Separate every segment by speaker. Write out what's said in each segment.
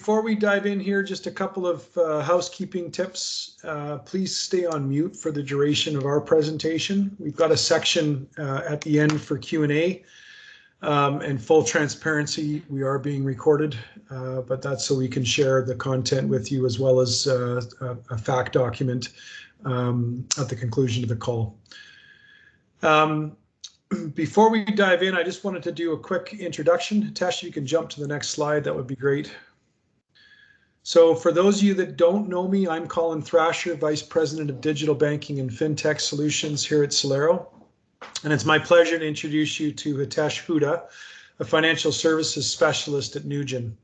Speaker 1: Before we dive in here, just a couple of housekeeping tips. Please stay on mute for the duration of our presentation. We've got a section at the end for Q&A, and full transparency, we are being recorded, but that's so we can share the content with you, as well as a fact document at the conclusion of the call. Before we dive in, I just wanted to do a quick introduction. Tash, you can jump to the next slide, that would be great. So for those of you that don't know me, I'm Colin Thrasher, Vice President of Digital Banking and FinTech Solutions here at Celero. And it's my pleasure to introduce you to Hitesh Huda, a financial services specialist at Newgen.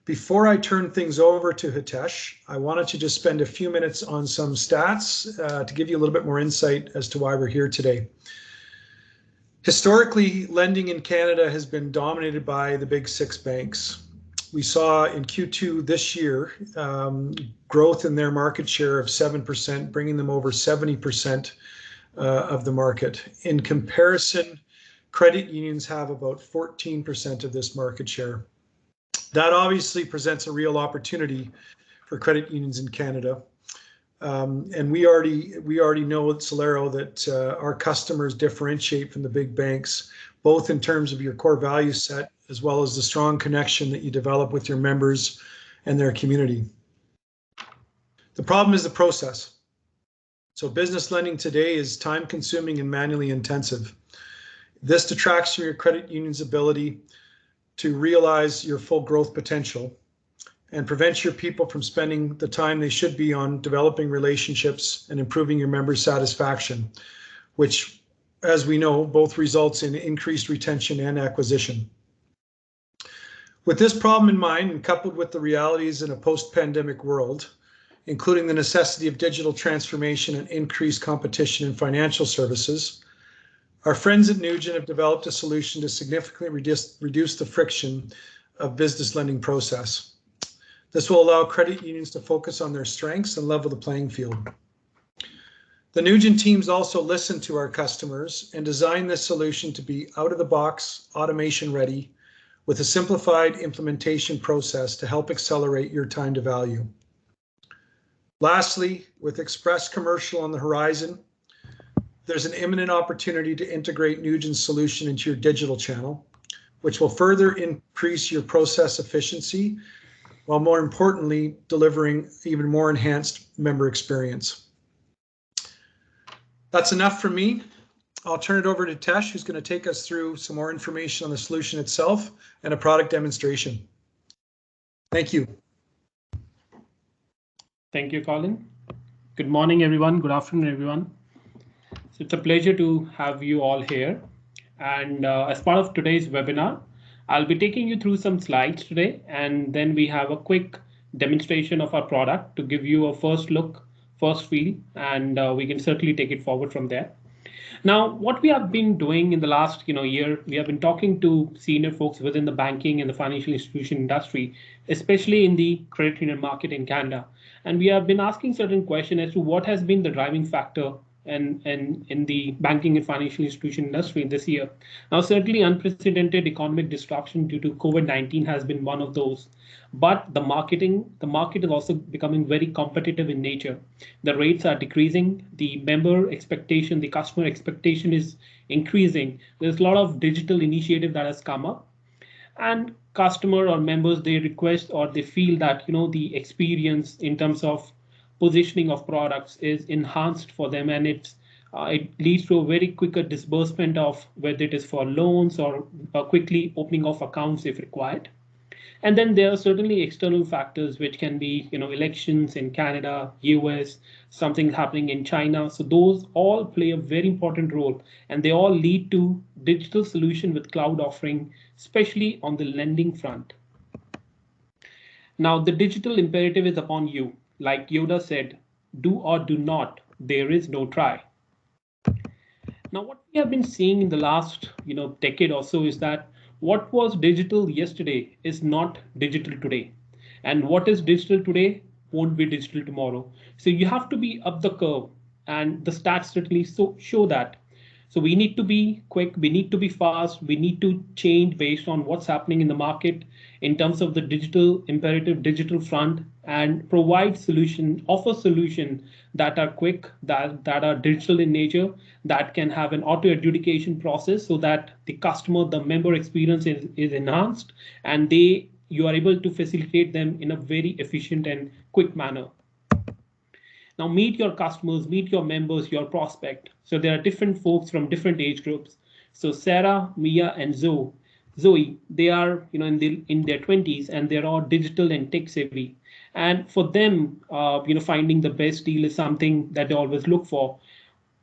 Speaker 1: Before I turn things over to Hitesh, I wanted to just spend a few minutes on some stats to give you a little bit more insight as to why we're here today. Historically, lending in Canada has been dominated by the big six banks. We saw in Q2 this year growth in their market share of 7%, bringing them over 70% of the market. In comparison, credit unions have about 14% of this market share. That obviously presents a real opportunity for credit unions in Canada. And we already know at Celero that our customers differentiate from the big banks, both in terms of your core value set, as well as the strong connection that you develop with your members and their community. The problem is the process. So business lending today is time consuming and manually intensive. This detracts from your credit union's ability to realize your full growth potential and prevents your people from spending the time they should be on developing relationships and improving your member satisfaction, which, as we know, both results in increased retention and acquisition. With this problem in mind, and coupled with the realities in a post-pandemic world, including the necessity of digital transformation and increased competition in financial services, our friends at Newgen have developed a solution to significantly reduce the friction of business lending process. This will allow credit unions to focus on their strengths and level the playing field. The Newgen teams also listened to our customers and designed this solution to be out-of-the-box, automation-ready, with a simplified implementation process to help accelerate your time to value. Lastly, with Express Commercial on the horizon, there's an imminent opportunity to integrate Newgen's solution into your digital channel, which will further increase your process efficiency, while more importantly, delivering even more enhanced member experience. That's enough for me. I'll turn it over to Tesh, who's going to take us through some more information on the solution itself and a product demonstration. Thank you.
Speaker 2: Thank you, Colin. Good morning, everyone. Good afternoon, everyone. So it's a pleasure to have you all here. And as part of today's webinar, I'll be taking you through some slides today, and then we have a quick demonstration of our product to give you a first look, first feel, and we can certainly take it forward from there. Now, what we have been doing in the last year, we have been talking to senior folks within the banking and the financial institution industry, especially in the credit union market in Canada. And we have been asking certain questions as to what has been the driving factor in the banking and financial institution industry this year. Now, certainly unprecedented economic disruption due to COVID-19 has been one of those. But the market is also becoming very competitive in nature. The rates are decreasing, the member expectation, the customer expectation is increasing. There's a lot of digital initiative that has come up, and customer or members, they request or they feel that the experience in terms of positioning of products is enhanced for them, and it leads to a very quicker disbursement of whether it is for loans or quickly opening of accounts if required. And then there are certainly external factors which can be elections in Canada, US, something happening in China. So those all play a very important role, and they all lead to digital solution with cloud offering, especially on the lending front. Now the digital imperative is upon you. Like Yoda said, do or do not, there is no try. Now, what we have been seeing in the last decade or so is that what was digital yesterday is not digital today. And what is digital today won't be digital tomorrow. So you have to be up the curve, and the stats certainly show that. So we need to be quick, we need to be fast, we need to change based on what's happening in the market in terms of the digital imperative, digital front, and provide solution, offer solution that are quick, that are digital in nature, that can have an auto adjudication process so that the customer, the member experience is enhanced, and you are able to facilitate them in a very efficient and quick manner. Now meet your customers, meet your members, your prospect. So there are different folks from different age groups. So Sarah, Mia, and Zoe, they are in their 20s, and they're all digital and tech savvy. And for them, finding the best deal is something that they always look for.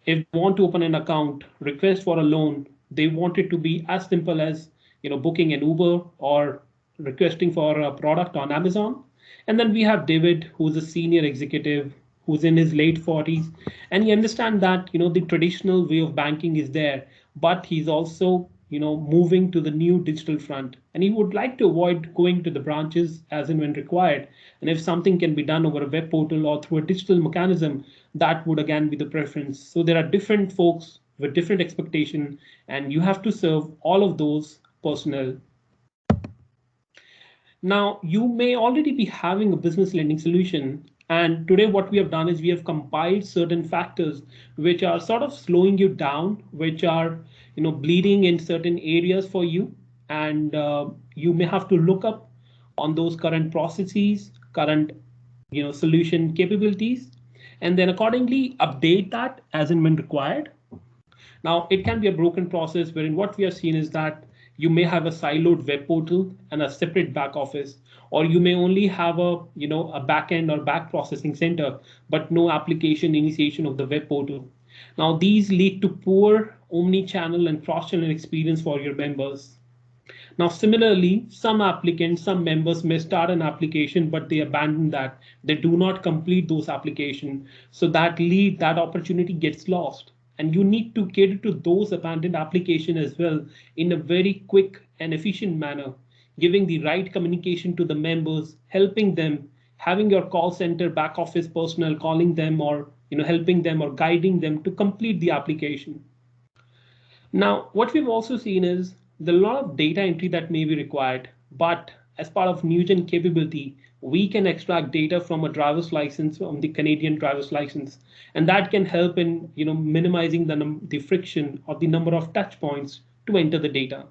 Speaker 2: If they want to open an account, request for a loan, they want it to be as simple as booking an Uber or requesting for a product on Amazon. And then we have David, who's a senior executive, who's in his late 40s, and he understands that the traditional way of banking is there, but he's also moving to the new digital front, and he would like to avoid going to the branches as and when required. And if something can be done over a web portal or through a digital mechanism, that would again be the preference. So there are different folks with different expectation, and you have to serve all of those personnel. Now, you may already be having a business lending solution. And today what we have done is we have compiled certain factors which are sort of slowing you down, which are bleeding in certain areas for you. And you may have to look up on those current processes, current solution capabilities, and then accordingly update that as and when required. Now, it can be a broken process wherein what we have seen is that you may have a siloed web portal and a separate back office, or you may only have a back end or back processing center, but no application initiation of the web portal. Now, these lead to poor omni-channel and cross-channel experience for your members. Now, similarly, some applicants, some members may start an application, but they abandon that. They do not complete those applications. So that opportunity gets lost. And you need to cater to those abandoned applications as well in a very quick and efficient manner, giving the right communication to the members, helping them, having your call center back office personnel calling them or helping them or guiding them to complete the application. Now, what we've also seen is there's a lot of data entry that may be required, but as part of Newgen capability, we can extract data from a driver's license, from the Canadian driver's license, and that can help in minimizing the friction or the number of touch points to enter the data.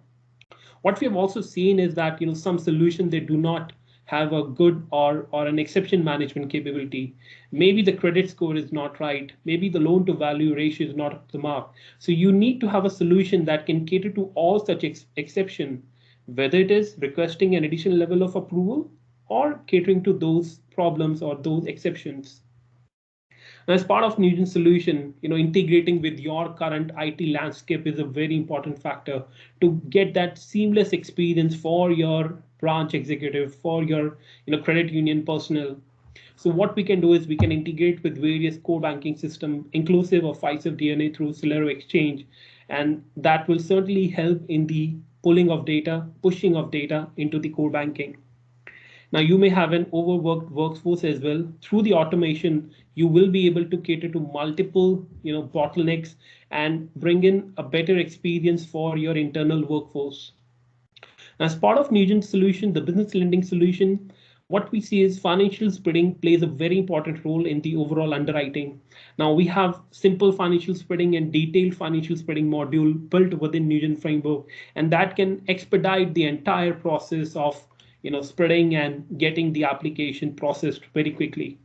Speaker 2: What we have also seen is that some solutions, they do not have a good or an exception management capability. Maybe the credit score is not right. Maybe the loan to value ratio is not up to the mark. So you need to have a solution that can cater to all such exception, whether it is requesting an additional level of approval or catering to those problems or those exceptions. Now, as part of Newgen solution, integrating with your current IT landscape is a very important factor to get that seamless experience for your branch executive, for your credit union personnel. So what we can do is we can integrate with various core banking system, inclusive of Fiserv DNA through Celero Exchange, and that will certainly help in the pulling of data, pushing of data into the core banking. Now, you may have an overworked workforce as well. Through the automation, you will be able to cater to multiple bottlenecks and bring in a better experience for your internal workforce. As part of Newgen's solution, the business lending solution, what we see is financial spreading plays a very important role in the overall underwriting. Now, we have simple financial spreading and detailed financial spreading module built within Newgen framework, and that can expedite the entire process of spreading and getting the application processed very quickly.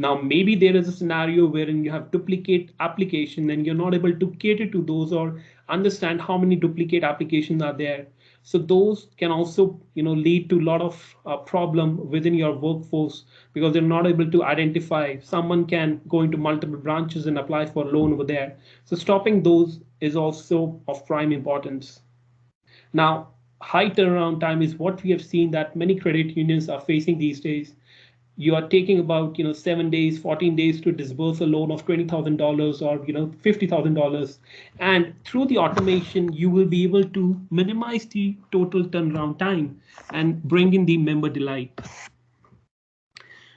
Speaker 2: Now, maybe there is a scenario wherein you have duplicate application and you're not able to cater to those or understand how many duplicate applications are there. So those can also lead to a lot of problem within your workforce because they're not able to identify. Someone can go into multiple branches and apply for a loan over there. So stopping those is also of prime importance. Now, high turnaround time is what we have seen that many credit unions are facing these days. You are taking about 7 days, 14 days to disburse a loan of $20,000 or $50,000, and through the automation you will be able to minimize the total turnaround time and bring in the member delight.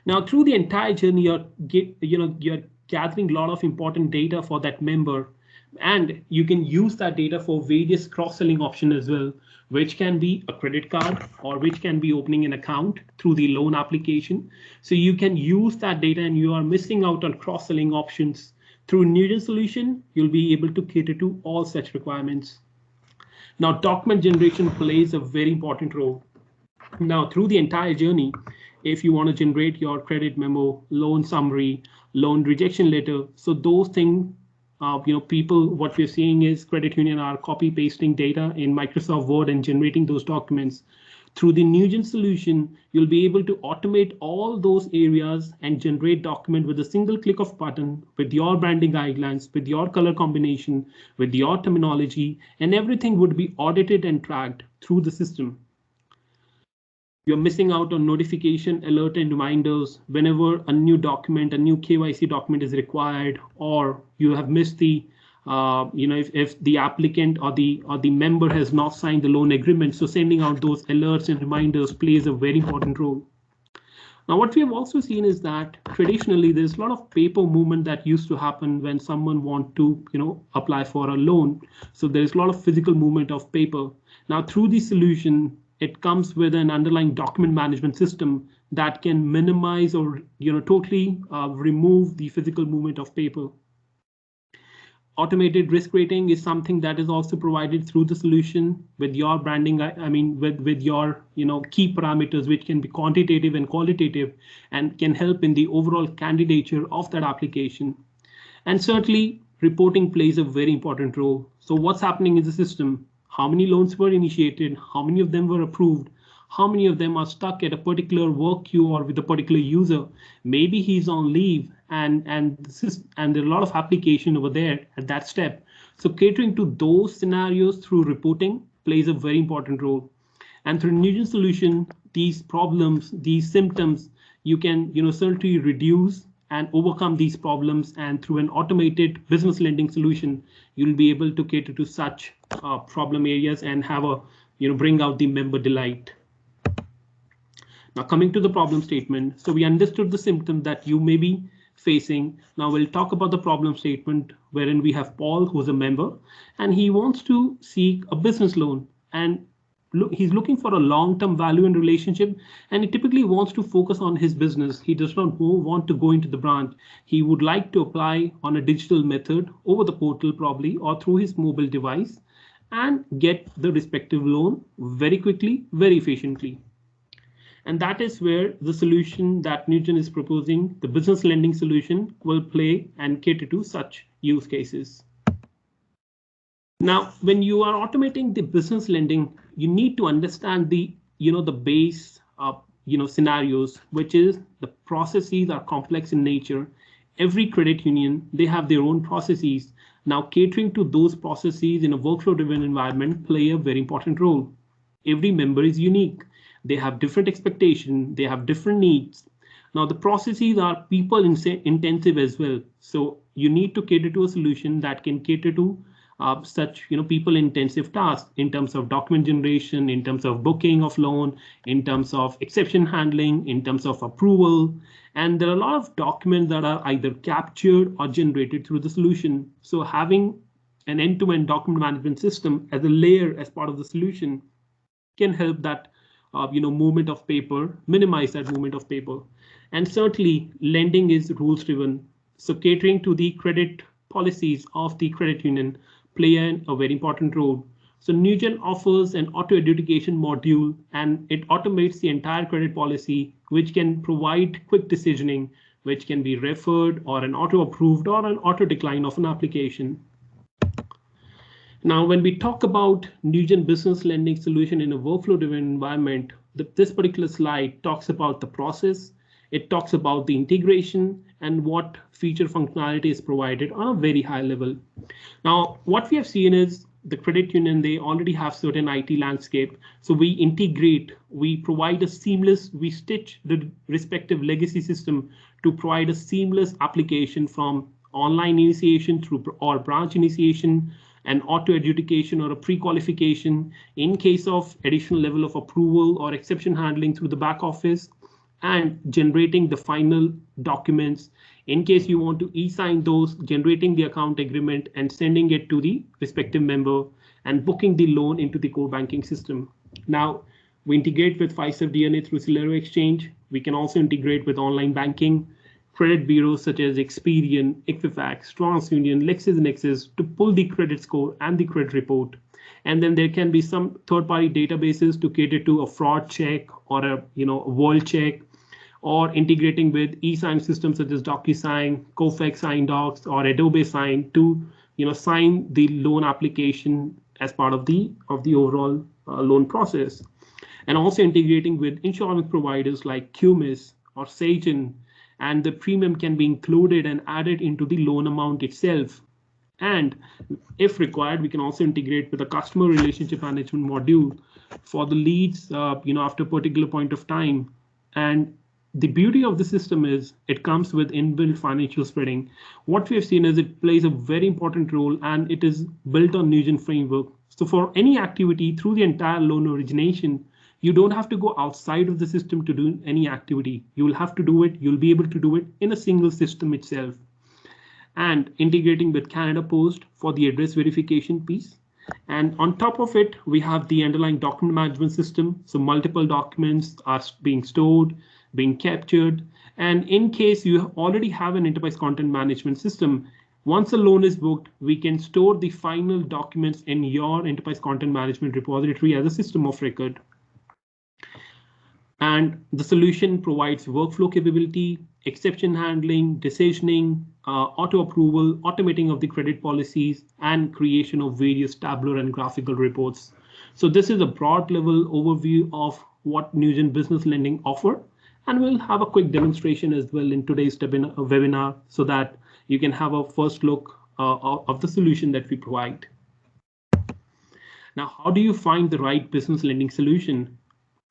Speaker 2: Now, through the entire journey, you're gathering a lot of important data for that member. And you can use that data for various cross-selling options as well, which can be a credit card or which can be opening an account through the loan application. So you can use that data and you are missing out on cross-selling options. Through Newgen solution, you'll be able to cater to all such requirements. Now, document generation plays a very important role. Now, through the entire journey, if you want to generate your credit memo, loan summary, loan rejection letter, so those things, people, what we're seeing is credit union are copy pasting data in Microsoft Word and generating those documents. Through the Newgen solution, you'll be able to automate all those areas and generate document with a single click of button, with your branding guidelines, with your color combination, with your terminology, and everything would be audited and tracked through the system. You're missing out on notification, alert, and reminders whenever a new document, a new KYC document is required, or you have missed the, if the applicant or the member has not signed the loan agreement. So sending out those alerts and reminders plays a very important role. Now, what we have also seen is that traditionally there's a lot of paper movement that used to happen when someone want to, apply for a loan. So there's a lot of physical movement of paper. Now, through the solution, it comes with an underlying document management system that can minimize or totally remove the physical movement of paper. Automated risk rating is something that is also provided through the solution with your branding. With your key parameters, which can be quantitative and qualitative, and can help in the overall candidature of that application. And certainly, reporting plays a very important role. So what's happening in the system? How many loans were initiated? How many of them were approved? How many of them are stuck at a particular work queue or with a particular user? Maybe he's on leave and there are a lot of application over there at that step. So catering to those scenarios through reporting plays a very important role. And through Newgen solution, these problems, these symptoms, you can certainly reduce and overcome these problems. And through an automated business lending solution, you'll be able to cater to such problem areas and have a bring out the member delight. Now, coming to the problem statement, so we understood the symptom that you may be facing. Now we'll talk about the problem statement, wherein we have Paul, who's a member, and he wants to seek a business loan, and he's looking for a long-term value and relationship, and he typically wants to focus on his business. He does not want to go into the branch. He would like to apply on a digital method over the portal probably, or through his mobile device, and get the respective loan very quickly, very efficiently. And that is where the solution that Newgen is proposing, the business lending solution, will play and cater to such use cases. Now, when you are automating the business lending, you need to understand the base scenarios, which is the processes are complex in nature. Every credit union, they have their own processes. Now, catering to those processes in a workflow-driven environment play a very important role. Every member is unique. They have different expectations. They have different needs. Now, the processes are people intensive as well. So you need to cater to a solution that can cater to such people intensive tasks in terms of document generation, in terms of booking of loan, in terms of exception handling, in terms of approval. And there are a lot of documents that are either captured or generated through the solution. So having an end-to-end document management system as a layer as part of the solution can help that movement of paper, minimize that movement of paper. And certainly lending is rules driven. So catering to the credit policies of the credit union play a very important role. So Newgen offers an auto adjudication module, and it automates the entire credit policy, which can provide quick decisioning, which can be referred or an auto approved or an auto decline of an application. Now, when we talk about Newgen business lending solution in a workflow-driven environment, this particular slide talks about the process. It talks about the integration and what feature functionality is provided on a very high level. Now, what we have seen is the credit union, they already have certain IT landscape. So we integrate, we provide a seamless, we stitch the respective legacy system to provide a seamless application from online initiation through or branch initiation, an auto adjudication or a pre-qualification in case of additional level of approval or exception handling through the back office, and generating the final documents. In case you want to e-sign those, generating the account agreement and sending it to the respective member and booking the loan into the core banking system. Now, we integrate with Fiserv DNA through Celero Exchange. We can also integrate with online banking, credit bureaus such as Experian, Equifax, TransUnion, LexisNexis to pull the credit score and the credit report. And then there can be some third-party databases to cater to a fraud check or a world check, or integrating with e-sign systems such as DocuSign, Cofex Sign Docs, or Adobe Sign to sign the loan application as part of the overall loan process. And also integrating with insurance providers like QMIS or Sagen, and the premium can be included and added into the loan amount itself. And if required, we can also integrate with a customer relationship management module for the leads, after a particular point of time. And the beauty of the system is it comes with inbuilt financial spreading. What we have seen is it plays a very important role, and it is built on Newgen framework. So for any activity through the entire loan origination, you don't have to go outside of the system to do any activity. You will have to do it. You'll be able to do it in a single system itself. And integrating with Canada Post for the address verification piece. And on top of it, we have the underlying document management system. So multiple documents are being stored, being captured. And in case you already have an enterprise content management system, once a loan is booked, we can store the final documents in your enterprise content management repository as a system of record. And the solution provides workflow capability, exception handling, decisioning, auto approval, automating of the credit policies, and creation of various tabular and graphical reports. So this is a broad level overview of what Newgen Business Lending offer. And we'll have a quick demonstration as well in today's webinar so that you can have a first look of the solution that we provide. Now, how do you find the right business lending solution?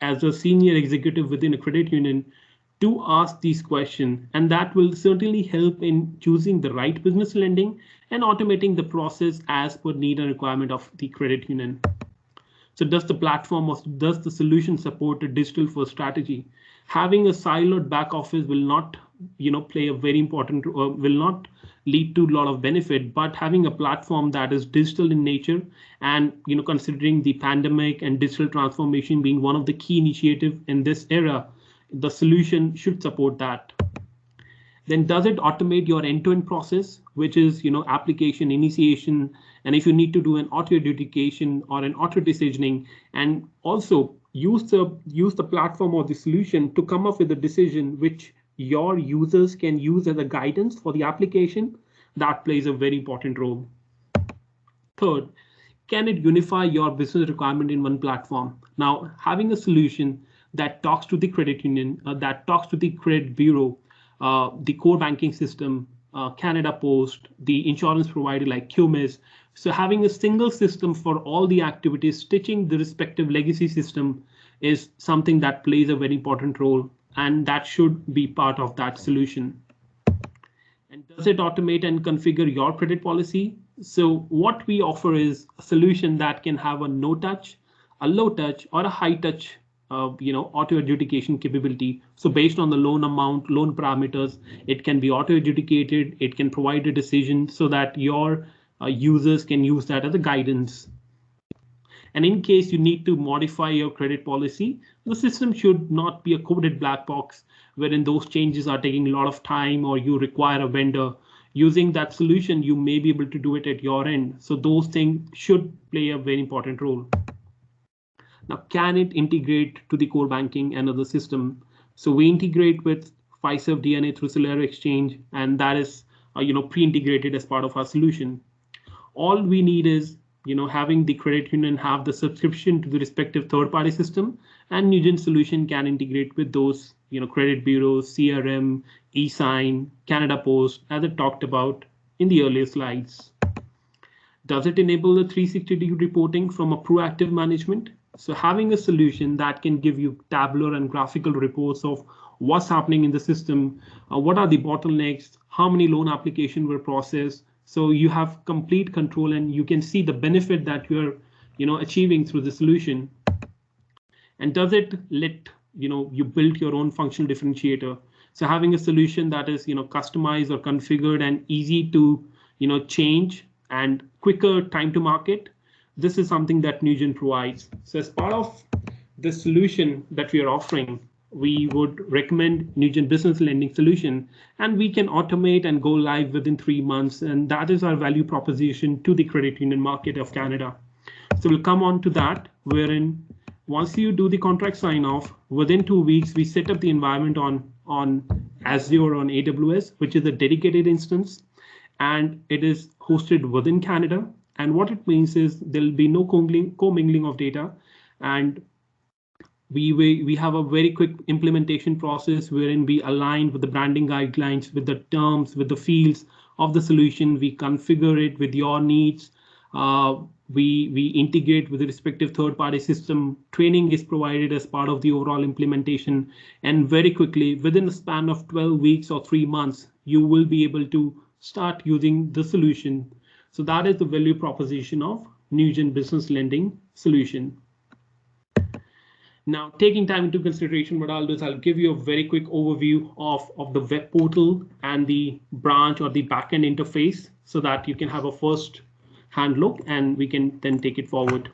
Speaker 2: As a senior executive within a credit union, to ask these questions, and that will certainly help in choosing the right business lending and automating the process as per need and requirement of the credit union. So does the platform or does the solution support a digital first strategy? Having a siloed back office will not play a very important will not lead to a lot of benefit, but having a platform that is digital in nature and considering the pandemic and digital transformation being one of the key initiatives in this era, the solution should support that. Then does it automate your end-to-end process, which is application initiation, and if you need to do an auto adjudication or an auto decisioning, and also use the platform or the solution to come up with a decision which your users can use as a guidance for the application, that plays a very important role. Third, can it unify your business requirement in one platform? Now, having a solution that talks to the credit union, that talks to the credit bureau, the core banking system, Canada Post, the insurance provider like QMIS. So having a single system for all the activities, stitching the respective legacy system is something that plays a very important role, and that should be part of that solution. And does it automate and configure your credit policy? So what we offer is a solution that can have a no touch, a low touch, or a high touch auto adjudication capability. So based on the loan amount, loan parameters, it can be auto adjudicated. It can provide a decision so that your users can use that as a guidance. And in case you need to modify your credit policy, the system should not be a coded black box wherein those changes are taking a lot of time or you require a vendor. Using that solution, you may be able to do it at your end. So those things should play a very important role. Now, can it integrate to the core banking and other system? So we integrate with Fiserv DNA through Celero Exchange, and that is pre-integrated as part of our solution. All we need is having the credit union have the subscription to the respective third-party system, and Newgen solution can integrate with those credit bureaus, CRM, eSign, Canada Post, as I talked about in the earlier slides. Does it enable the 360-degree reporting from a proactive management? So having a solution that can give you tabular and graphical reports of what's happening in the system, what are the bottlenecks, how many loan applications were processed. So you have complete control and you can see the benefit that you're achieving through the solution. And does it let you built your own functional differentiator. So having a solution that is customized or configured and easy to change and quicker time to market, this is something that Newgen provides. So as part of the solution that we are offering, we would recommend Newgen Business Lending Solution, and we can automate and go live within 3 months. And that is our value proposition to the credit union market of Canada. So we'll come on to that, wherein once you do the contract sign off, within 2 weeks, we set up the environment on Azure or on AWS, which is a dedicated instance, and it is hosted within Canada. And what it means is there'll be no commingling of data, and we have a very quick implementation process wherein we align with the branding guidelines, with the terms, with the fields of the solution. We configure it with your needs. We integrate with the respective third-party system. Training is provided as part of the overall implementation. And very quickly, within a span of 12 weeks or 3 months, you will be able to start using the solution. So that is the value proposition of Newgen Business Lending Solution. Now, taking time into consideration, what I'll do is I'll give you a very quick overview of the web portal and the branch or the backend interface so that you can have a first-hand look and we can then take it forward.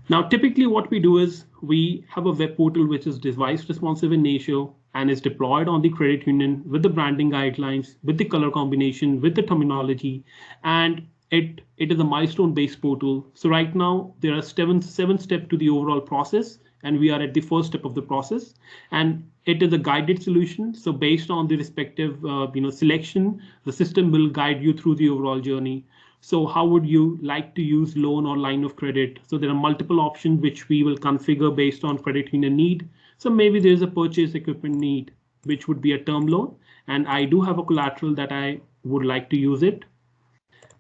Speaker 2: Now, typically what we do is we have a web portal which is device responsive in nature and is deployed on the credit union with the branding guidelines, with the color combination, with the terminology, and it is a milestone-based portal. So right now there are seven steps to the overall process, and we are at the first step of the process. And it is a guided solution. So based on the respective selection, the system will guide you through the overall journey. So how would you like to use loan or line of credit? So there are multiple options which we will configure based on credit union need. So maybe there's a purchase equipment need, which would be a term loan, and I do have a collateral that I would like to use it.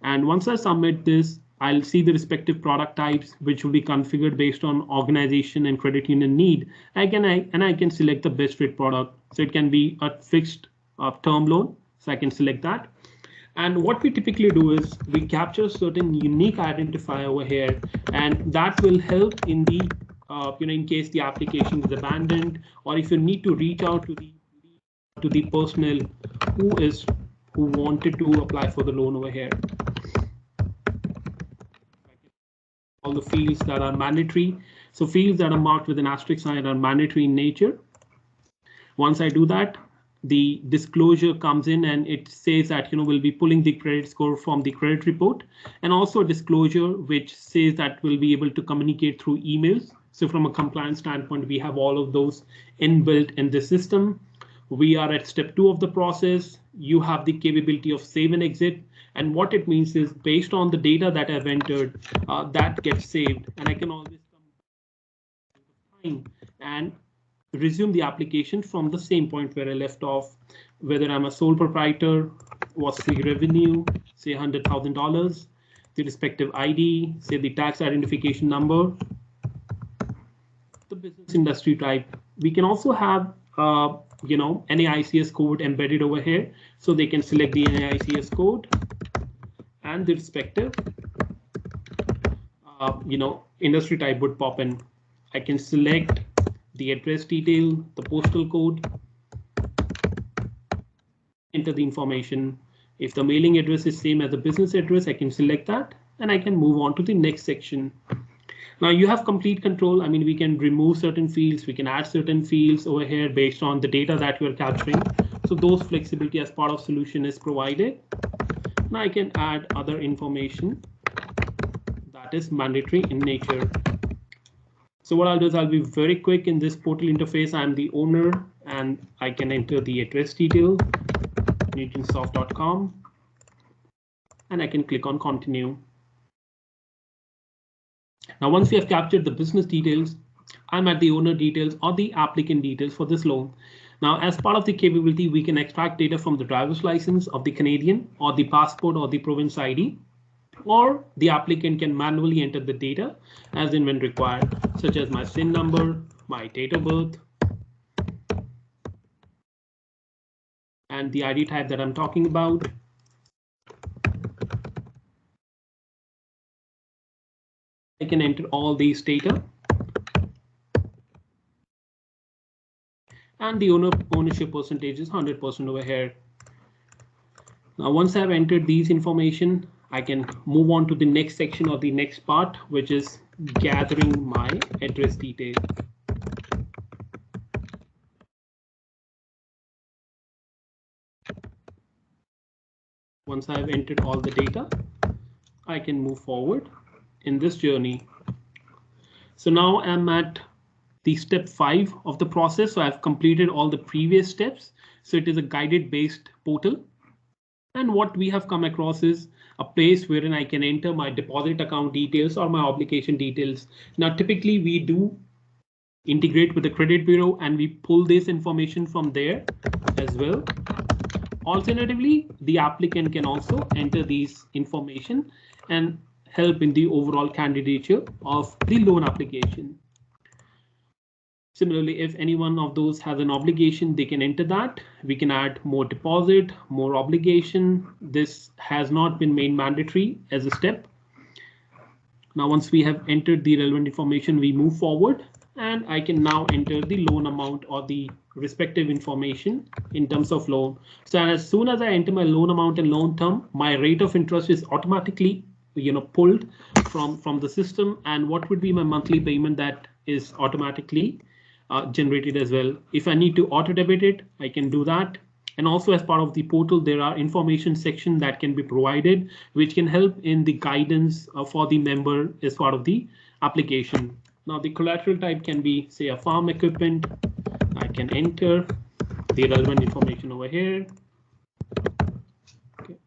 Speaker 2: And once I submit this, I'll see the respective product types, which will be configured based on organization and credit union need. I can select the best fit product. So it can be a fixed term loan. So I can select that. And what we typically do is we capture a certain unique identifier over here, and that will help in the in case the application is abandoned, or if you need to reach out to the personnel who wanted to apply for the loan over here. All the fields that are mandatory. So fields that are marked with an asterisk sign are mandatory in nature. Once I do that, the disclosure comes in and it says that we'll be pulling the credit score from the credit report, and also a disclosure which says that we'll be able to communicate through emails. So from a compliance standpoint, we have all of those inbuilt in the system. We are at step 2 of the process. You have the capability of save and exit. And what it means is based on the data that I've entered, that gets saved, and I can always come and resume the application from the same point where I left off, whether I'm a sole proprietor, what's the revenue, say $100,000, the respective ID, say the tax identification number, the business industry type. We can also have NAICS code embedded over here, so they can select the NAICS code and the respective industry type would pop in. I can select the address detail, the postal code, enter the information. If the mailing address is same as the business address, I can select that and I can move on to the next section. Now you have complete control. I mean, we can remove certain fields, we can add certain fields over here based on the data that you're capturing. So those flexibility as part of solution is provided. Now I can add other information that is mandatory in nature. So what I'll do is I'll be very quick in this portal interface. I'm the owner and I can enter the address detail, newgensoft.com, and I can click on continue. Now, once we have captured the business details, I'm at the owner details or the applicant details for this loan. Now, as part of the capability, we can extract data from the driver's license of the Canadian or the passport or the province ID, or the applicant can manually enter the data as and when required, such as my SIN number, my date of birth, and the ID type that I'm talking about. I can enter all these data and the ownership percentage is 100% over here. Now, once I've entered these information, I can move on to the next section or the next part, which is gathering my address detail. Once I've entered all the data, I can move forward in this journey. So now I'm at the step 5 of the process. So I've completed all the previous steps. So it is a guided based portal. And what we have come across is a place wherein I can enter my deposit account details or my obligation details. Now, typically we do integrate with the credit bureau and we pull this information from there as well. Alternatively, the applicant can also enter these information and help in the overall candidature of the loan application. Similarly, if any one of those has an obligation, they can enter that. We can add more deposit, more obligation. This has not been made mandatory as a step. Now, once we have entered the relevant information, we move forward and I can now enter the loan amount or the respective information in terms of loan. So as soon as I enter my loan amount and loan term, my rate of interest is automatically pulled from the system, and what would be my monthly payment that is automatically generated as well. If I need to auto debit it, I can do that. And also as part of the portal, there are information section that can be provided, which can help in the guidance for the member as part of the application. Now the collateral type can be, say, a farm equipment. I can enter the relevant information over here. Okay.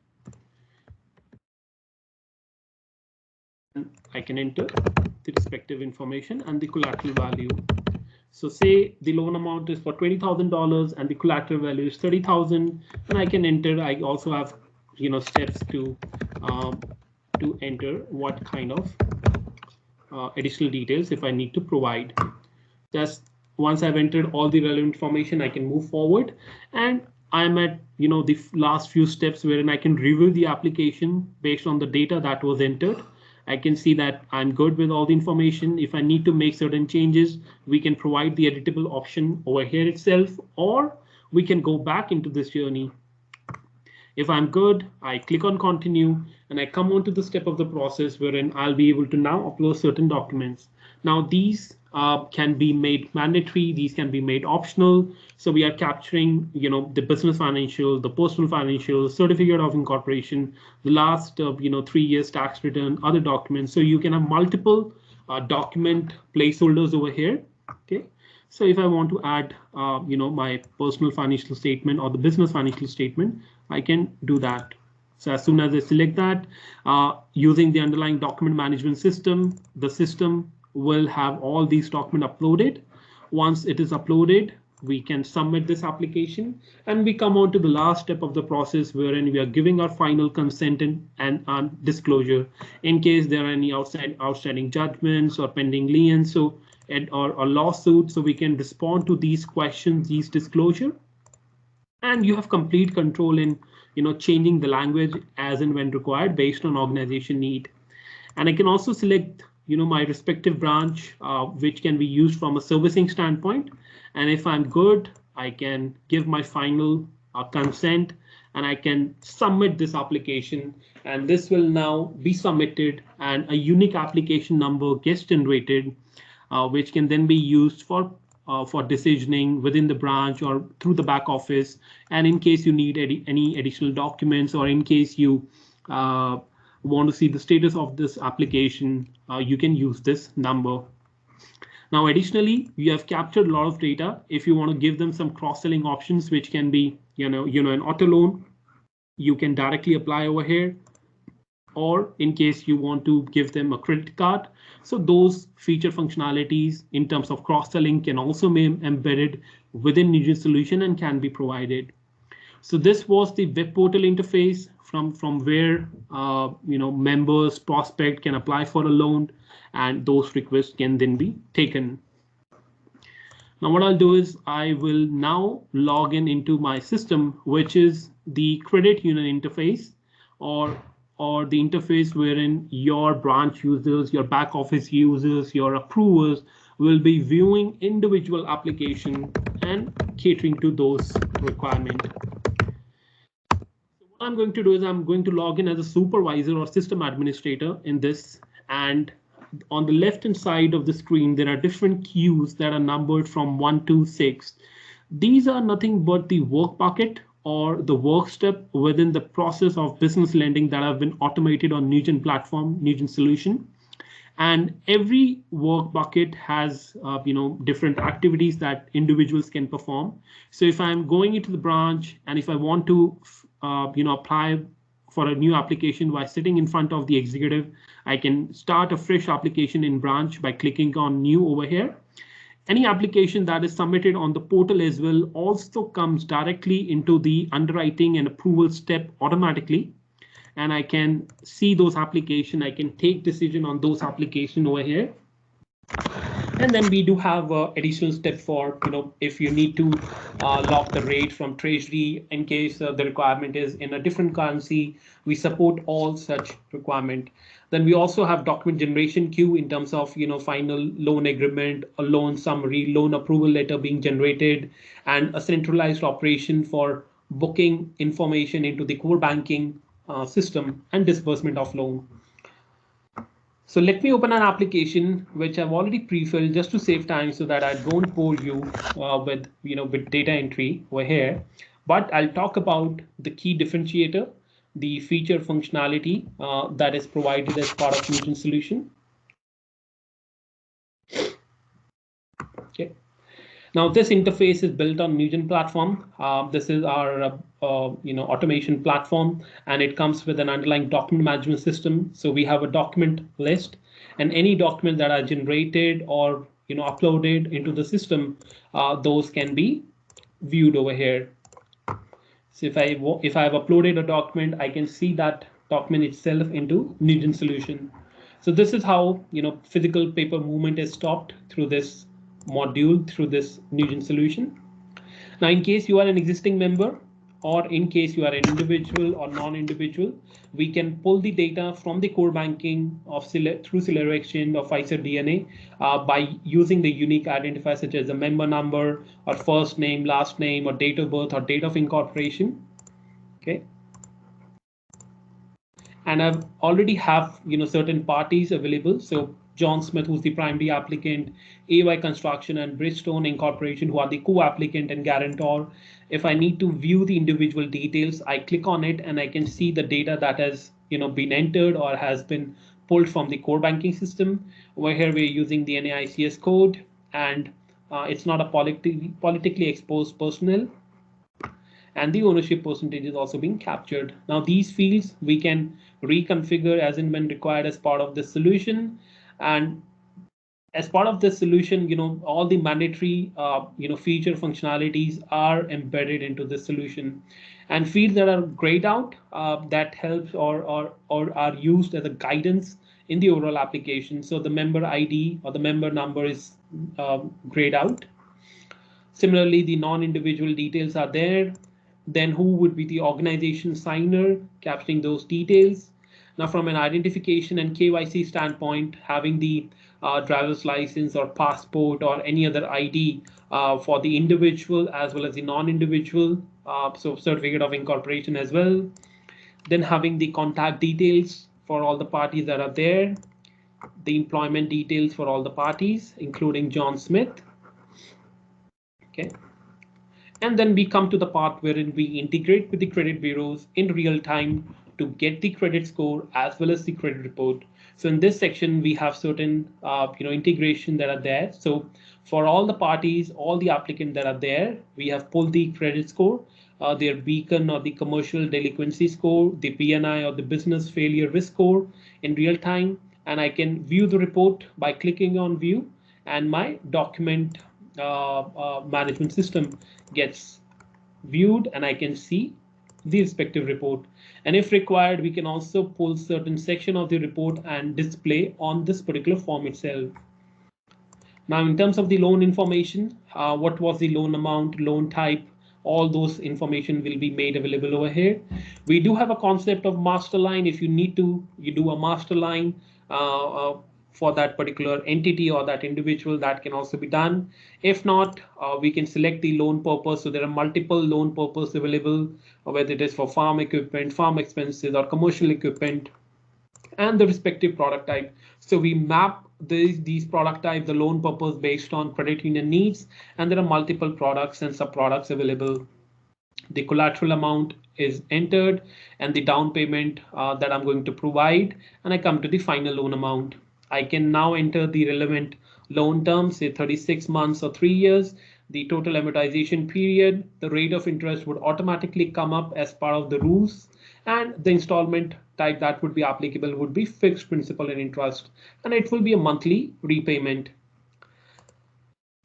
Speaker 2: And I can enter the respective information and the collateral value. So say the loan amount is for $20,000 and the collateral value is 30,000, and I can enter. I also have steps to enter what kind of additional details if I need to provide. Just once I've entered all the relevant information, I can move forward, and I'm at the last few steps wherein I can review the application based on the data that was entered. I can see that I'm good with all the information. If I need to make certain changes, we can provide the editable option over here itself, or we can go back into this journey. If I'm good, I click on continue and I come on to the step of the process wherein I'll be able to now upload certain documents. Now these can be made mandatory, these can be made optional. So we are capturing the business financial, the personal financial, certificate of incorporation, the last 3 years tax return, other documents. So you can have multiple document placeholders over here. Okay. So if I want to add my personal financial statement or the business financial statement, I can do that. So as soon as I select that, using the underlying document management system, the system will have all these documents uploaded. Once it is uploaded, we can submit this application, and we come on to the last step of the process wherein we are giving our final consent and disclosure in case there are any outstanding judgments or pending liens or lawsuits. So we can respond to these questions, these disclosure, and you have complete control in changing the language as and when required based on organization need. And I can also select my respective branch, which can be used from a servicing standpoint. And if I'm good, I can give my final consent and I can submit this application, and this will now be submitted and a unique application number gets generated, which can then be used for decisioning within the branch or through the back office. And in case you need any additional documents, or in case you want to see the status of this application, you can use this number. Now, additionally, you have captured a lot of data. If you want to give them some cross-selling options, which can be, an auto loan, you can directly apply over here. Or in case you want to give them a credit card. So those feature functionalities in terms of cross-selling can also be embedded within Newgen solution and can be provided. So this was the web portal interface from where members, prospect can apply for a loan, and those requests can then be taken. Now what I'll do is I will now log into my system, which is the credit union interface, or the interface wherein your branch users, your back office users, your approvers will be viewing individual application and catering to those requirements. So what I'm going to do is I'm going to log in as a supervisor or system administrator in this, and on the left hand side of the screen, there are different queues that are numbered from 1 to 6. These are nothing but the work bucket or the work step within the process of business lending that have been automated on Newgen platform, Newgen solution. And every work bucket has different activities that individuals can perform. So if I'm going into the branch and if I want to apply for a new application by sitting in front of the executive, I can start a fresh application in branch by clicking on new over here. Any application that is submitted on the portal as well also comes directly into the underwriting and approval step automatically. And I can see those applications. I can take decision on those applications over here. And then we do have additional step for, if you need to lock the rate from Treasury in case the requirement is in a different currency, we support all such requirement. Then we also have document generation queue in terms of, final loan agreement, a loan summary, loan approval letter being generated, and a centralized operation for booking information into the core banking system and disbursement of loan. So let me open an application which I've already pre-filled just to save time so that I don't bore you with data entry over here. But I'll talk about the key differentiator, the feature functionality that is provided as part of Newgen solution. Okay. Now this interface is built on Newgen platform. This is our automation platform, and it comes with an underlying document management system. So we have a document list, and any document that are generated or uploaded into the system, those can be viewed over here. So if I have uploaded a document, I can see that document itself into Newgen solution. So this is how physical paper movement is stopped through this module, through this Newgen solution. Now, in case you are an existing member, or in case you are an individual or non-individual, we can pull the data from the core banking of through Celero Exchange or Fiserv DNA by using the unique identifiers such as a member number or first name, last name, or date of birth or date of incorporation. Okay. And I already have certain parties available. So John Smith, who's the primary applicant, AY Construction and Bridgestone Incorporation, who are the co-applicant and guarantor. If I need to view the individual details, I click on it and I can see the data that has been entered or has been pulled from the core banking system. Over here, we're using the NAICS code, and it's not a politically exposed personnel. And the ownership percentage is also being captured. Now these fields we can reconfigure as and when required as part of the solution. And as part of this solution, all the mandatory feature functionalities are embedded into the solution. And fields that are grayed out that helps or are used as a guidance in the overall application. So the member ID or the member number is grayed out. Similarly, the non-individual details are there. Then who would be the organization signer, capturing those details. Now, from an identification and KYC standpoint, having the driver's license or passport or any other ID for the individual as well as the non-individual, so certificate of incorporation as well. Then having the contact details for all the parties that are there, the employment details for all the parties, including John Smith. Okay. And then we come to the part wherein we integrate with the credit bureaus in real time to get the credit score as well as the credit report. So in this section, we have certain integration that are there. So for all the parties, all the applicants that are there, we have pulled the credit score, their beacon or the commercial delinquency score, the BNI or the business failure risk score in real time. And I can view the report by clicking on view, and my document management system gets viewed and I can see the respective report. And if required, we can also pull certain section of the report and display on this particular form itself. Now, in terms of the loan information, what was the loan amount, loan type, all those information will be made available over here. We do have a concept of master line. If you need to, you do a master line for that particular entity or that individual, that can also be done. If not, we can select the loan purpose. So there are multiple loan purpose available, whether it is for farm equipment, farm expenses, or commercial equipment, and the respective product type. So we map these product types, the loan purpose based on credit union needs, and there are multiple products and sub products available. The collateral amount is entered and the down payment that I'm going to provide, and I come to the final loan amount. I can now enter the relevant loan terms, say 36 months or 3 years, the total amortization period, the rate of interest would automatically come up as part of the rules, and the installment type that would be applicable would be fixed principal and interest, and it will be a monthly repayment.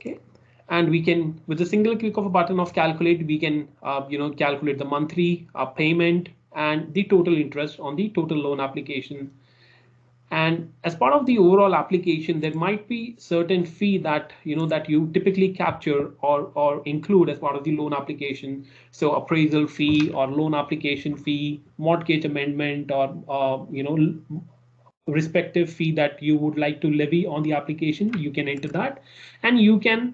Speaker 2: Okay. And we can, with a single click of a button of calculate, we can calculate the monthly payment and the total interest on the total loan application. And as part of the overall application, there might be certain fee that you typically capture or include as part of the loan application. So appraisal fee or loan application fee, mortgage amendment, or respective fee that you would like to levy on the application, you can enter that, and you can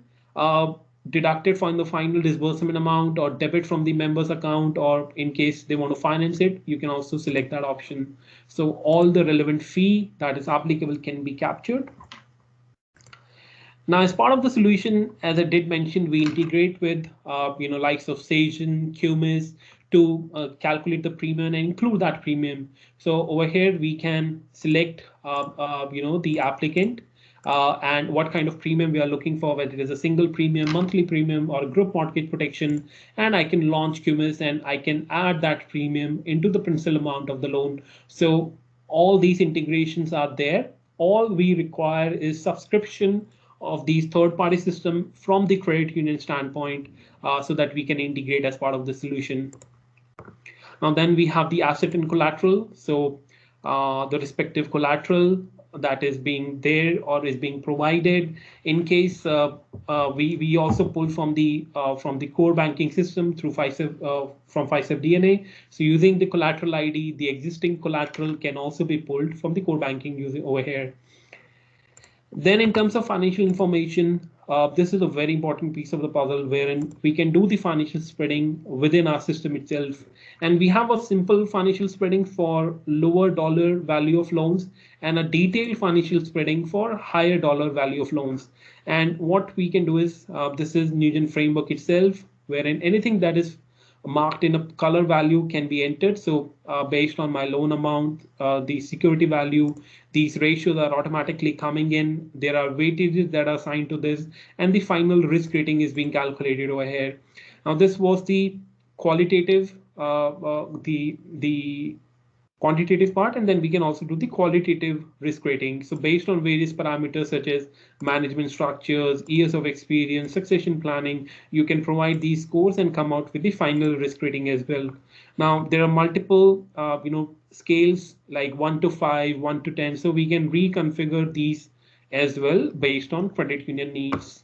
Speaker 2: deduct it from the final disbursement amount or debit from the member's account, or in case they want to finance it, you can also select that option. So all the relevant fee that is applicable can be captured. Now, as part of the solution, as I did mention, we integrate with likes of Sage and QMIS to calculate the premium and include that premium. So over here we can select the applicant and what kind of premium we are looking for, whether it is a single premium, monthly premium, or group mortgage protection, and I can launch QMIS and I can add that premium into the principal amount of the loan. So all these integrations are there. All we require is subscription of these third-party system from the credit union standpoint, so that we can integrate as part of the solution. Now then we have the asset and collateral. So the respective collateral that is being there or is being provided. In case we also pull from the core banking system through from Fiserv DNA. So using the collateral ID, the existing collateral can also be pulled from the core banking using over here. Then in terms of financial information, this is a very important piece of the puzzle wherein we can do the financial spreading within our system itself. And we have a simple financial spreading for lower dollar value of loans and a detailed financial spreading for higher dollar value of loans. And what we can do is, this is Newgen framework itself, wherein anything that is marked in a color value can be entered. So based on my loan amount, the security value, these ratios are automatically coming in. There are weightages that are assigned to this, and the final risk rating is being calculated over here. Now this was the qualitative, the quantitative part, and then we can also do the qualitative risk rating. So based on various parameters such as management structures, years of experience, succession planning, you can provide these scores and come out with the final risk rating as well. Now there are multiple scales like 1 to 5, 1 to 10, so we can reconfigure these as well based on credit union needs.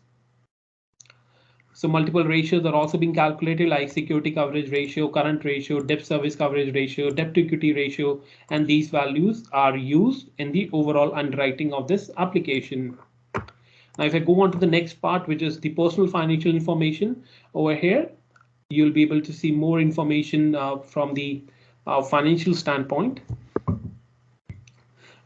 Speaker 2: So multiple ratios are also being calculated, like security coverage ratio, current ratio, debt service coverage ratio, debt to equity ratio, and these values are used in the overall underwriting of this application. Now, if I go on to the next part, which is the personal financial information, over here, you'll be able to see more information from the financial standpoint,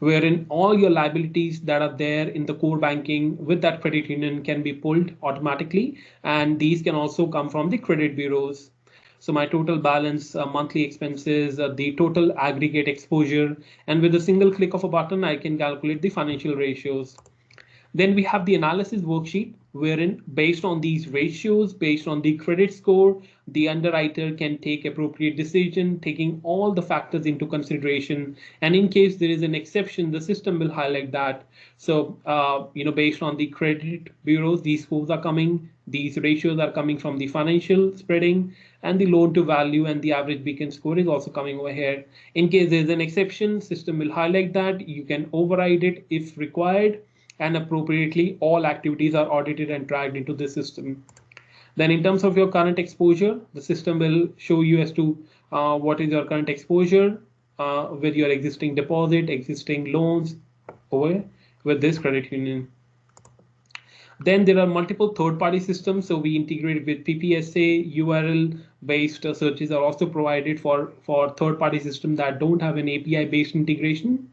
Speaker 2: wherein all your liabilities that are there in the core banking with that credit union can be pulled automatically, and these can also come from the credit bureaus. So my total balance, monthly expenses, the total aggregate exposure, and with a single click of a button, I can calculate the financial ratios. Then we have the analysis worksheet, wherein based on these ratios, based on the credit score, the underwriter can take appropriate decision, taking all the factors into consideration. And in case there is an exception, the system will highlight that. So, based on the credit bureaus, these scores are coming, these ratios are coming from the financial spreading, and the loan to value and the average beacon score is also coming over here. In case there's an exception, system will highlight that. You can override it if required, and appropriately all activities are audited and tracked into the system. Then in terms of your current exposure, the system will show you as to what is your current exposure with your existing deposit, existing loans over with this credit union. Then there are multiple third-party systems. So we integrate with PPSA, URL-based searches are also provided for third-party systems that don't have an API-based integration.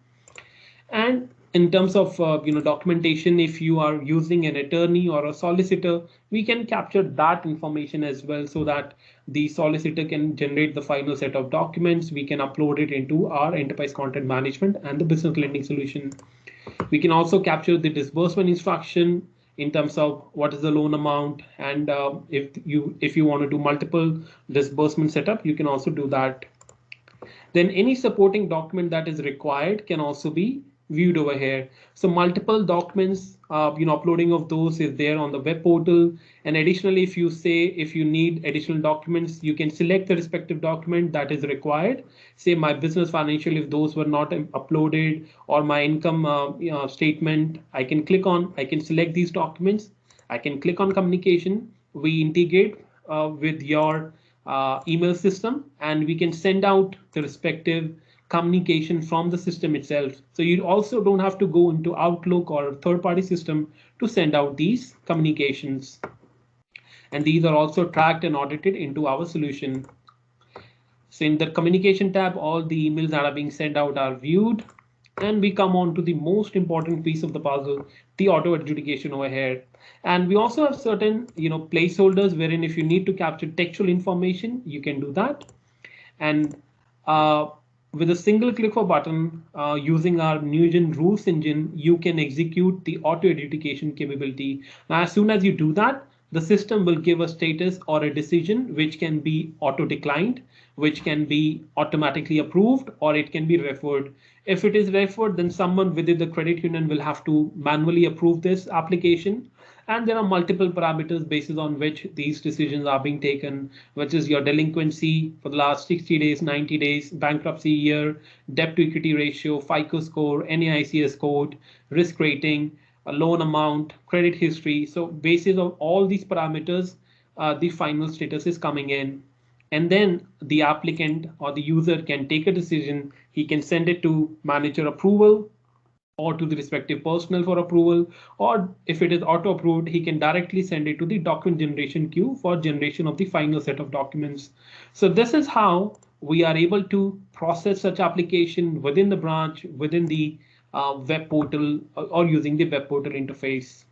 Speaker 2: And in terms of documentation, if you are using an attorney or a solicitor, we can capture that information as well, so that the solicitor can generate the final set of documents. We can upload it into our enterprise content management and the business lending solution. We can also capture the disbursement instruction in terms of what is the loan amount, and if you want to do multiple disbursement setup, you can also do that. Then any supporting document that is required can also be viewed over here. So multiple documents, uploading of those is there on the web portal. And additionally, if you need additional documents, you can select the respective document that is required. Say my business financial, if those were not uploaded, or my income statement, I can select these documents. I can click on communication. We integrate with your email system, and we can send out the respective communication from the system itself. So you also don't have to go into Outlook or third-party system to send out these communications. And these are also tracked and audited into our solution. So in the communication tab, all the emails that are being sent out are viewed. And we come on to the most important piece of the puzzle, the auto adjudication over here. And we also have certain placeholders wherein if you need to capture textual information, you can do that. And with a single click of a button, using our Newgen rules engine, you can execute the auto adjudication capability. Now, as soon as you do that, the system will give a status or a decision which can be auto declined, which can be automatically approved, or it can be referred. If it is referred, then someone within the credit union will have to manually approve this application. And there are multiple parameters basis on which these decisions are being taken, which is your delinquency for the last 60 days, 90 days, bankruptcy year, debt to equity ratio, FICO score, NAICS code, risk rating, a loan amount, credit history. So basis of all these parameters, the final status is coming in. And then the applicant or the user can take a decision. He can send it to manager approval, or to the respective personnel for approval, or if it is auto approved, he can directly send it to the document generation queue for generation of the final set of documents. So this is how we are able to process such application within the branch, within the web portal, or using the web portal interface.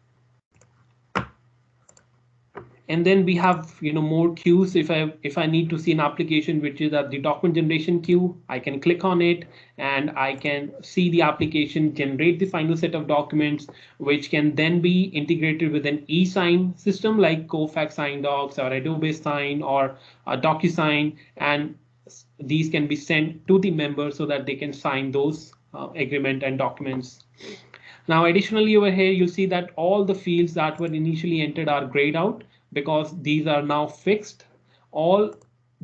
Speaker 2: And then we have more queues. If I need to see an application which is at the document generation queue, I can click on it and I can see the application generate the final set of documents, which can then be integrated with an e-sign system like Kofax Sign Docs or Adobe Sign or DocuSign, and these can be sent to the member so that they can sign those agreement and documents. Now, additionally over here, you'll see that all the fields that were initially entered are grayed out, because these are now fixed, all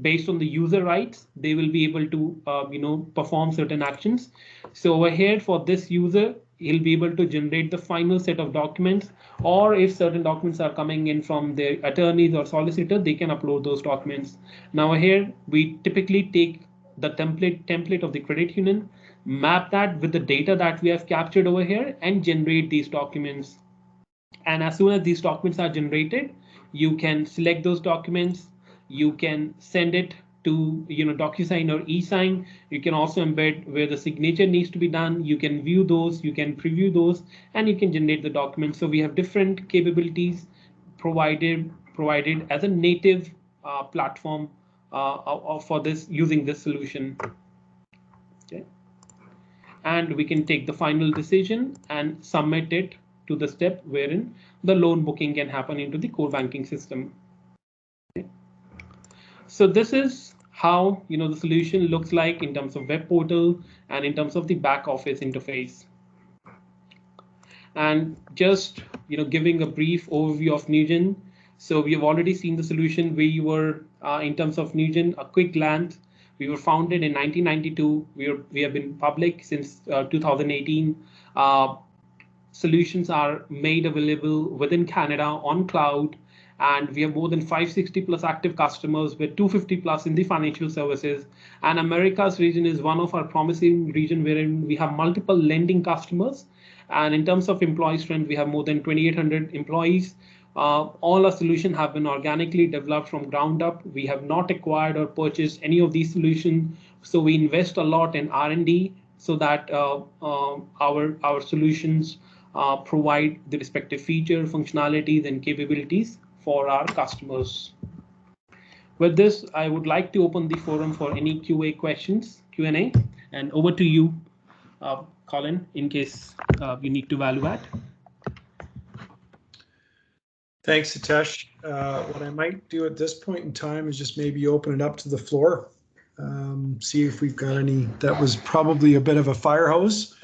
Speaker 2: based on the user rights. They will be able to perform certain actions. So over here for this user, he'll be able to generate the final set of documents, or if certain documents are coming in from their attorneys or solicitor, they can upload those documents. Now here we typically take the template of the credit union, map that with the data that we have captured over here, and generate these documents. And as soon as these documents are generated, you can select those documents. You can send it to DocuSign or eSign. You can also embed where the signature needs to be done. You can view those, you can preview those, and you can generate the documents. So we have different capabilities provided as a native platform for this, using this solution. Okay. And we can take the final decision and submit it to the step wherein the loan booking can happen into the core banking system. Okay. So this is how the solution looks like in terms of web portal and in terms of the back office interface. And just giving a brief overview of Newgen. So we have already seen the solution. We were in terms of Newgen, a quick glance. We were founded in 1992. We have been public since 2018. Solutions are made available within Canada on cloud, and we have more than 560 plus active customers with 250 plus in the financial services. And Americas region is one of our promising region wherein we have multiple lending customers, And in terms of employee strength, we have more than 2,800 employees. All our solutions have been organically developed from ground up. We have not acquired or purchased any of these solutions. So we invest a lot in R&D so that our solutions provide the respective feature, functionalities, and capabilities for our customers. With this, I would like to open the forum for any Q&A, and over to you, Colin, in case you need to value add.
Speaker 1: Thanks, Hitesh. What I might do at this point in time is just maybe open it up to the floor. See if we've got any. That was probably a bit of a fire hose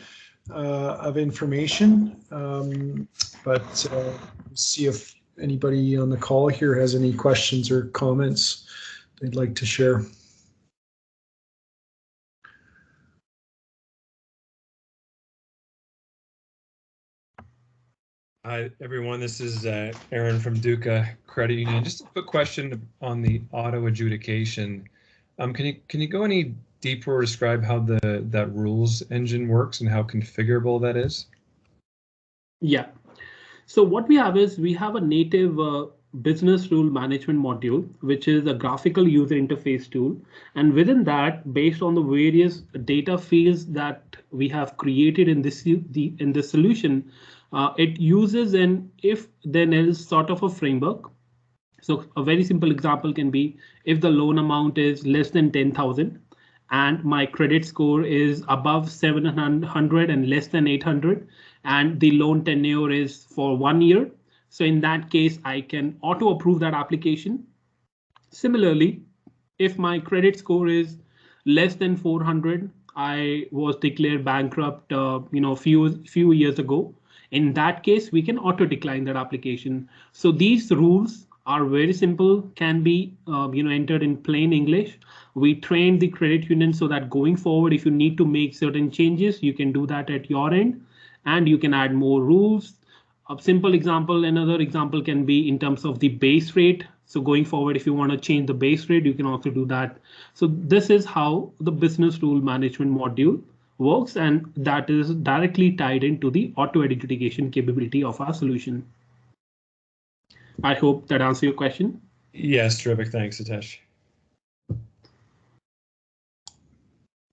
Speaker 1: of information, but see if anybody on the call here has any questions or comments they'd like to share.
Speaker 3: Hi, everyone. This is Aaron from Duca Credit Union. Just a quick question on the auto adjudication. Can you go any deeper or describe how that rules engine works and how configurable that is?
Speaker 2: Yeah. So what we have is we have a native business rule management module, which is a graphical user interface tool. And within that, based on the various data fields that we have created in this solution, it uses an if then else sort of a framework. So a very simple example can be if the loan amount is less than 10,000 and my credit score is above 700 and less than 800, and the loan tenure is for 1 year. So in that case, I can auto approve that application. Similarly, if my credit score is less than 400, I was declared bankrupt, few years ago. In that case, we can auto decline that application. So these rules are very simple, can be entered in plain English. We train the credit union so that going forward, if you need to make certain changes, you can do that at your end, and you can add more rules. A simple example, another example can be in terms of the base rate. So going forward, if you want to change the base rate, you can also do that. So this is how the business rule management module works, and that is directly tied into the auto adjudication capability of our solution. I hope that answers your question.
Speaker 3: Yes, terrific. Thanks, Hitesh.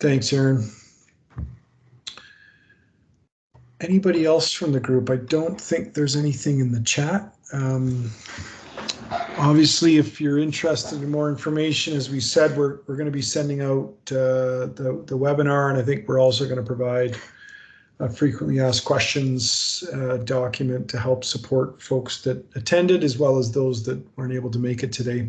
Speaker 1: Thanks, Aaron. Anybody else from the group? I don't think there's anything in the chat. Obviously, if you're interested in more information, as we said, we're going to be sending out the webinar, and I think we're also going to provide a frequently asked questions document to help support folks that attended, as well as those that weren't able to make it today.